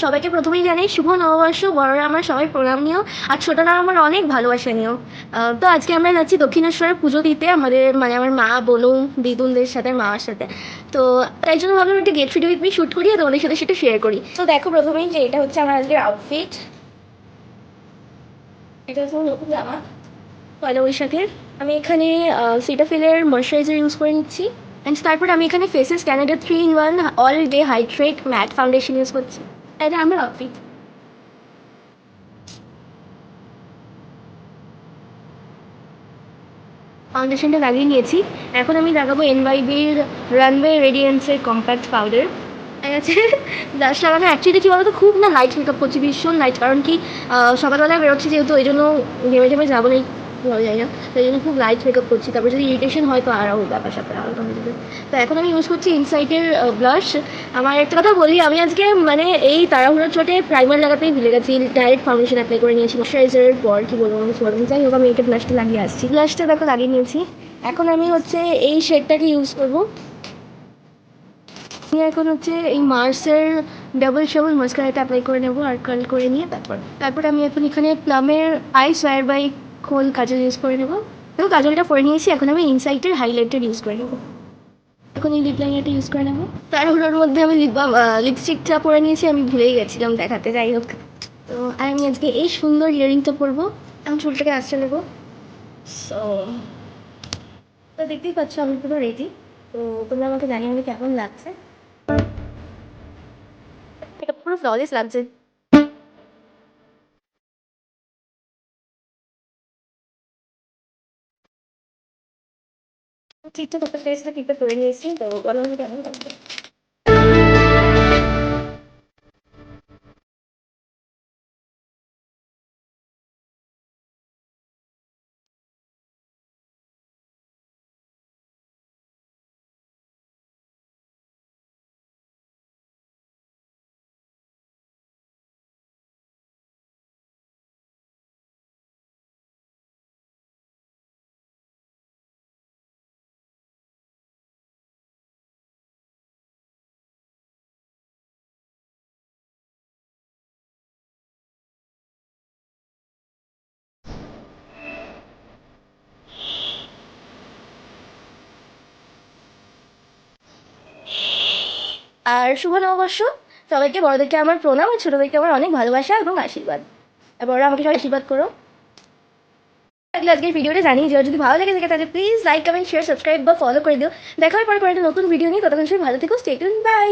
সবাইকে প্রথমেই জানাই শুভ নববর্ষ। বড়রা আমরা সবাই প্রণাম নিও, আর ছোটরা আমার অনেক ভালোবাসা নিও। তো আজকে আমরা যাচ্ছি দক্ষিণেশ্বরে পুজো দিতে, আমাদের মানে আমার মা, বোনু, দিদুনদের সাথে, মামার সাথে। তো তাই জন্য ভাবলাম একটু get video with me shoot করি আর তোমাদের সাথে সেটা শেয়ার করি। তো দেখো প্রথমেই যে এটা হচ্ছে আমার আজকের আউটফিট। এটা হচ্ছে আমার নতুন জামা, পয়লা বৈশাখের। আমি এখানে সিটাফিলের ময়শ্চারাইজার ইউজ করে নিচ্ছি। অ্যান্ড তারপর আমি এখানে Faces Canada 3-in-1 all day hydrate matte foundation use করছি। এটা আমার আউটফিট। ফাউন্ডেশনটা লাগিয়ে নিয়েছি। এখন আমি লাগাবো এনওয়াইবির রানওয়ে রেডিয়েন্সের কম্প্যাক্ট পাউডার। ঠিক আছে, ব্লাশ লাগানো অ্যাকচুয়ালি কী বলতো, খুব না লাইট মেকআপ করছি, ভীষণ লাইট। কারণ কি সকালবেলা বেরোচ্ছি যেহেতু, ওই জন্য ঘেমে টেমে যাবো না, বলা যায় না, তো এই জন্য খুব লাইট মেকআপ করছি। তারপর যদি ইরিটেশন হয় তো আরও ব্যাপার স্যাপার আরও কমে যাবে। তো এখন আমি ইউজ করছি ইনসাইটের ব্লাশ। আমার একটা কথা বলি, আমি আজকে মানে এই তাড়াহুড়োর চোটে প্রাইমার লাগাতেই ভুলে গেছি, ডাইরেক্ট ফাউন্ডেশন অ্যাপ্লাই করে নিয়েছি ময়শ্চারাইজারের পর। কী বলবো আমি বলবো, যাই হোক আমি এটা ব্লাশটা লাগিয়ে আসছি। ব্লাশটা দেখো লাগিয়ে নিয়েছি। এখন আমি হচ্ছে এই শেডটাকে ইউজ করবো। আমি এখন হচ্ছে এই মার্সের ডাবল শাবল মাস্কারাটা অ্যাপ্লাই করে নেবো আর কার্ল করে নিয়ে তারপর আমি এখন এখানে প্লামের I swear by kohl kajal use করে নেবো। দেখো কাজলটা পরে নিয়েছি, এখন আমি ইনসাইটের হাইলাইটার ইউজ করে নেবো। এখন এই লিপ লাইনারটা ইউজ করে নেবো। তারপরের মধ্যে আমি লিপস্টিকটা পরে নিয়েছি, আমি ভুলেই গেছিলাম দেখাতে, যাই হোক। তো আর আমি আজকে এই সুন্দর ইয়ারিংটা পরবো। এখন চুলটাকে আসতে নেবো। সো তো দেখতেই পাচ্ছ আমি পুরো রেডি। তো তোমরা আমাকে জানিয়ে আমাকে কেমন লাগছে। এটা পুরো ফ্ললেস লাগছে। ঠিকঠাক একটা ফেসটা ঠিকঠাক করে নিয়েছি, তো বলো আমি কেমন লাগবে। আর শুভ নববর্ষ। সবাইকে, বড়দেরকে আমার প্রণাম আর ছোটোদেরকে আমার অনেক ভালোবাসা এবং আশীর্বাদ। আর বড়রা আমাকে সবাই আশীর্বাদ করো। থাকলে আজকের ভিডিওটা জানিয়ে দিও, যদি ভালো লেগে থাকে তাহলে please like, comment, share, subscribe বা ফলো করে দিও। দেখা হয় পরে একটা নতুন ভিডিও নিয়ে, ততক্ষণ সবাই ভালো থেকো, স্টে টিউনড, বাই।